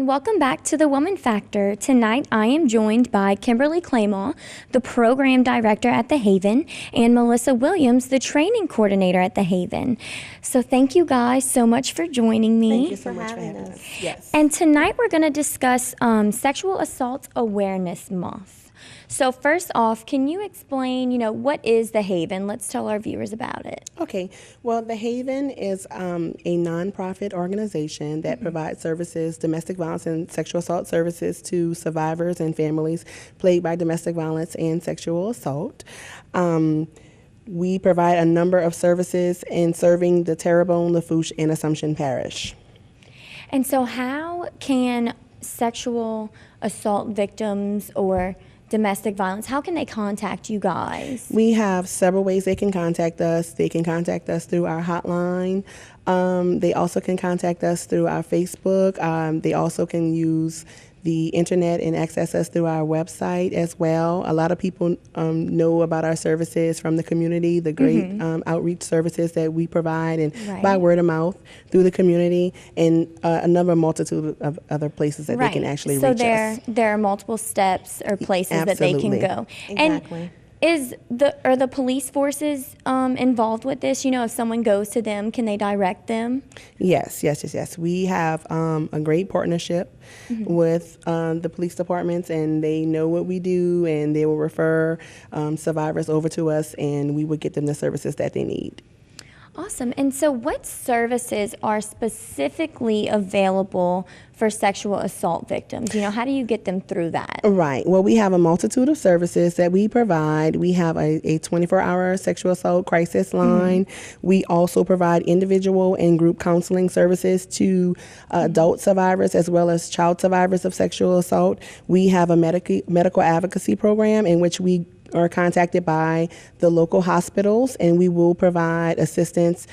welcome back to The Woman Factor. Tonight I am joined by Kimberly Clement, the Program Director at The Haven, and Melissa Williams, the Training Coordinator at The Haven. So thank you guys so much for joining me. Thank you so much for having us. Yes. And tonight we're going to discuss Sexual Assault Awareness Month. So first off, can you explain, what is The Haven? Let's tell our viewers about it. Okay. Well, The Haven is a nonprofit organization that provides services, domestic violence and sexual assault services to survivors and families plagued by domestic violence and sexual assault. We provide a number of services in serving the Terrebonne, Lafourche, and Assumption Parish. And so how can sexual assault victims or domestic violence, how can they contact you guys? We have several ways they can contact us. They can contact us through our hotline. They also can contact us through our Facebook. They also can use the internet and access us through our website as well. A lot of people know about our services from the community, the great outreach services that we provide, and by word of mouth through the community, and a multitude of other places that they can actually reach us. So there are multiple steps or places that they can go. Exactly. And are the police forces involved with this? If someone goes to them, can they direct them? Yes. We have a great partnership with the police departments, and they know what we do, and they will refer survivors over to us, and we would get them the services that they need. Awesome. And so what services are specifically available for sexual assault victims? How do you get them through that? Right. Well, we have a multitude of services that we provide. We have a 24-hour sexual assault crisis line. We also provide individual and group counseling services to adult survivors as well as child survivors of sexual assault. We have a medical advocacy program in which we are contacted by the local hospitals, and we will provide assistance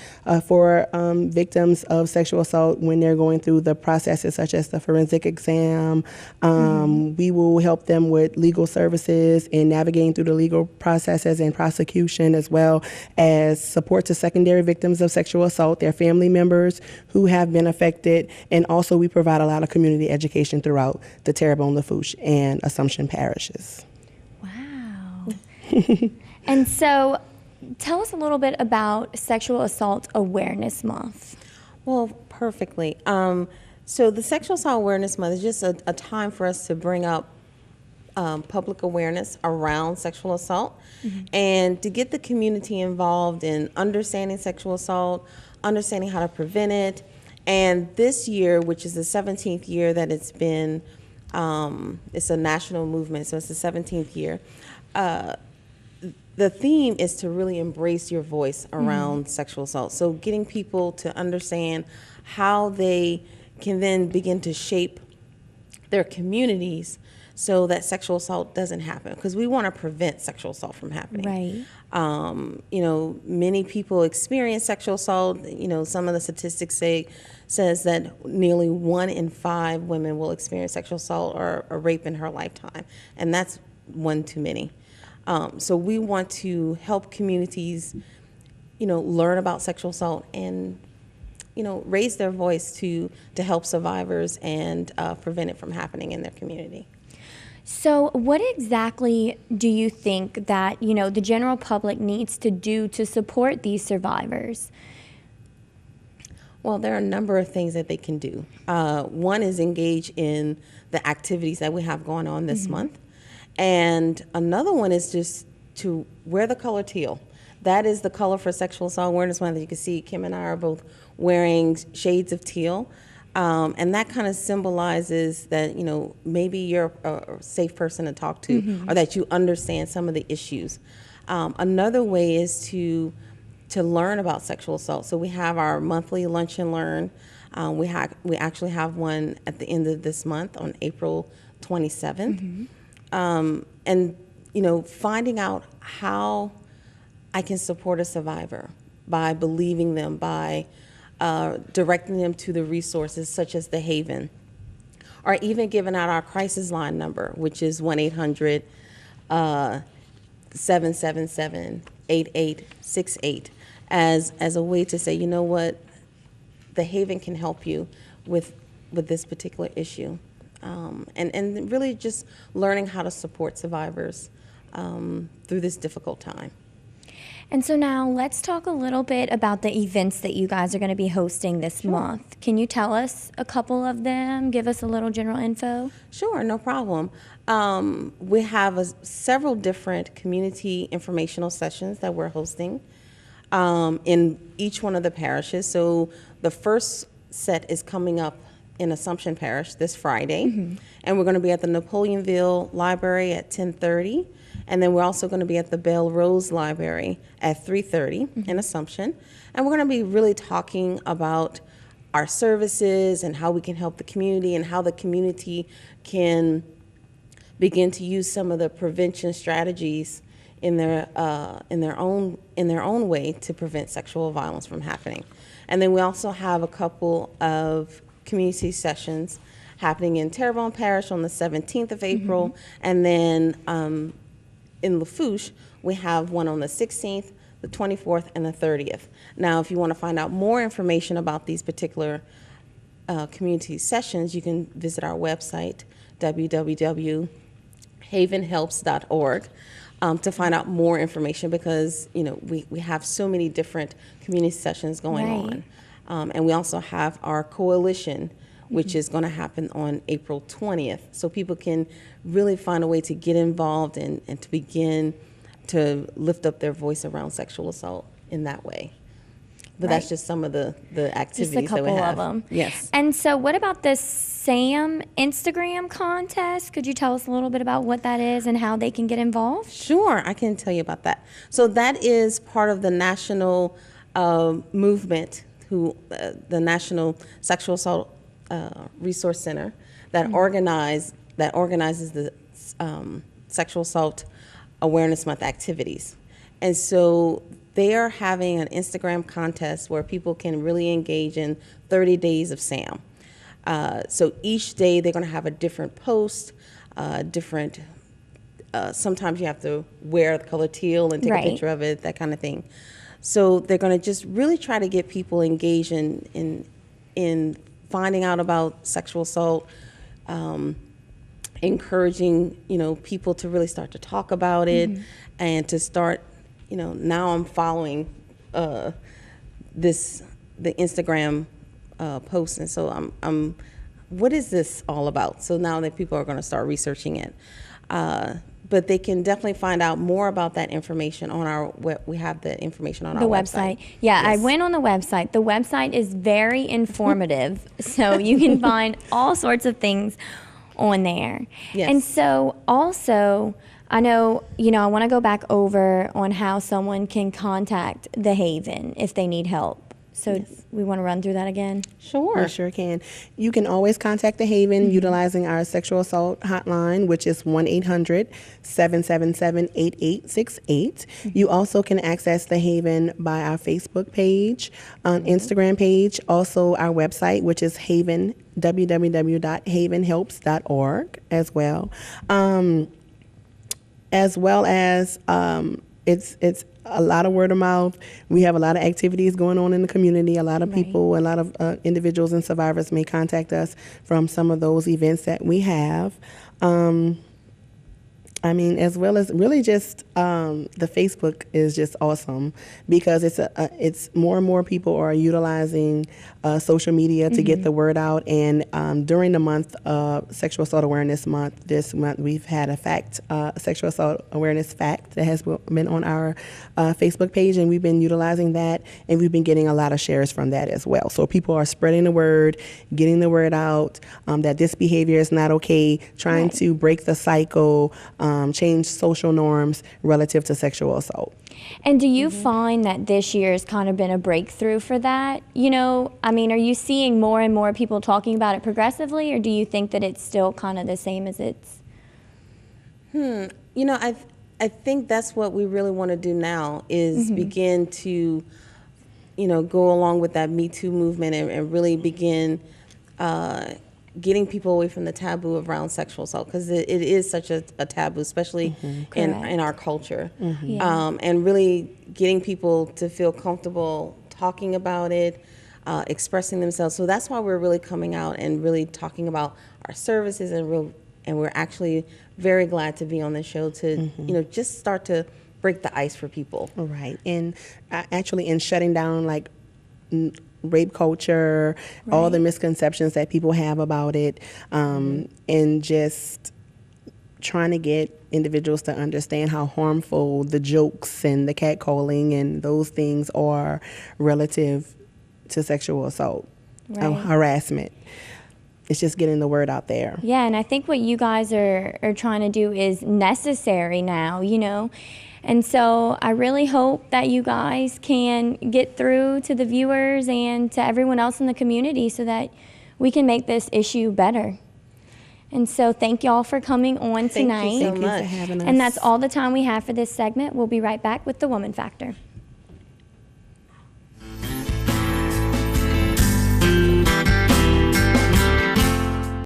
for victims of sexual assault when they're going through the processes such as the forensic exam. We will help them with legal services and navigating through the legal processes and prosecution, as well as support to secondary victims of sexual assault, their family members who have been affected, and also we provide a lot of community education throughout the Terrebonne, Lafourche, and Assumption parishes. And so tell us a little bit about Sexual Assault Awareness Month. Well, perfectly. So the Sexual Assault Awareness Month is just a time for us to bring up public awareness around sexual assault and to get the community involved in understanding sexual assault, understanding how to prevent it. And this year, which is the 17th year that it's been, it's a national movement, so it's the 17th year. The theme is to really embrace your voice around sexual assault. So getting people to understand how they can then begin to shape their communities so that sexual assault doesn't happen, because we want to prevent sexual assault from happening. Right. Many people experience sexual assault. Some of the statistics says that nearly 1 in 5 women will experience sexual assault or rape in her lifetime, and that's one too many. So we want to help communities, learn about sexual assault and, raise their voice to help survivors and prevent it from happening in their community. So what exactly do you think that, the general public needs to do to support these survivors? Well, there are a number of things that they can do. One is engage in the activities that we have going on this month. And another one is just to wear the color teal. That is the color for Sexual Assault Awareness Month. You can see Kim and I are both wearing shades of teal. And that kind of symbolizes that, maybe you're a safe person to talk to or that you understand some of the issues. Another way is to learn about sexual assault. So we have our monthly Lunch and Learn. We actually have one at the end of this month on April 27th. And, finding out how I can support a survivor by believing them, by directing them to the resources such as The Haven, or even giving out our crisis line number, which is 1-800-777-8868, as a way to say, what, The Haven can help you with this particular issue. and really just learning how to support survivors through this difficult time. And so now let's talk a little bit about the events that you guys are going to be hosting this month. Can you tell us a couple of them? Give us a little general info. Sure, no problem. We have several different community informational sessions that we're hosting in each one of the parishes. So the first set is coming up in Assumption Parish this Friday, and we're going to be at the Napoleonville Library at 10:30. And then we're also going to be at the Belle Rose Library at 3:30 in Assumption. And we're going to be really talking about our services and how we can help the community and how the community can begin to use some of the prevention strategies in their own way to prevent sexual violence from happening. And then we also have a couple of community sessions happening in Terrebonne Parish on the 17th of April, and then in Lafourche, we have one on the 16th, the 24th, and the 30th. Now, if you want to find out more information about these particular community sessions, you can visit our website, www.havenhelps.org, to find out more information, because we have so many different community sessions going on. And we also have our coalition, which is going to happen on April 20th. So people can really find a way to get involved and to begin to lift up their voice around sexual assault in that way. But that's just some of the activities just a couple that we have. of them. Yes. And so what about this SAM Instagram contest? Could you tell us a little bit about what that is and how they can get involved? Sure, I can tell you about that. So that is part of the national movement, the National Sexual Assault Resource Center that organizes the Sexual Assault Awareness Month activities. And so they are having an Instagram contest where people can really engage in 30 days of SAM. So each day they're going to have a different post, sometimes you have to wear the color teal and take a picture of it, that kind of thing. So they're going to just really try to get people engaged in finding out about sexual assault, encouraging people to really start to talk about it, and to start. Now I'm following the Instagram post, and so I'm what is this all about? So now that people are going to start researching it. But they can definitely find out more about that information on our web. We have the information on our website. Yeah, Yes. I went on the website. The website is very informative, so you can find all sorts of things on there. Yes. And so also, I know, I want to go back over on how someone can contact the Haven if they need help. So we want to run through that again? Sure. We sure can. You can always contact the Haven utilizing our sexual assault hotline, which is 1-800-777-8868. You also can access the Haven by our Facebook page, Instagram page, also our website, which is Haven, www.havenhelps.org as well. It's a lot of word of mouth. We have a lot of activities going on in the community. A lot of people, a lot of individuals and survivors may contact us from some of those events that we have. As well as really just the Facebook is just awesome because it's more and more people are utilizing social media to get the word out. And during the month of Sexual Assault Awareness Month, this month we've had a Sexual Assault Awareness fact that has been on our Facebook page, and we've been utilizing that, and we've been getting a lot of shares from that as well. So people are spreading the word, getting the word out that this behavior is not okay, trying to break the cycle, change social norms relative to sexual assault. And do you find that this year has kind of been a breakthrough for that? Are you seeing more and more people talking about it progressively, or do you think that it's still kind of the same as it's? I think that's what we really want to do now is begin to, go along with that Me Too movement and really begin getting people away from the taboo around sexual assault, because it is such a taboo, especially in our culture. And really getting people to feel comfortable talking about it, expressing themselves. So that's why we're really coming out and really talking about our services, and we're actually very glad to be on this show to, just start to break the ice for people. Right. And actually in shutting down like rape culture, all the misconceptions that people have about it, and just trying to get individuals to understand how harmful the jokes and the catcalling and those things are relative to sexual assault, harassment. It's just getting the word out there. Yeah, and I think what you guys are trying to do is necessary now, And so I really hope that you guys can get through to the viewers and to everyone else in the community so that we can make this issue better. And so thank y'all for coming on tonight. Thank you so much. Thank you for having us. And that's all the time we have for this segment. We'll be right back with the Woman Factor.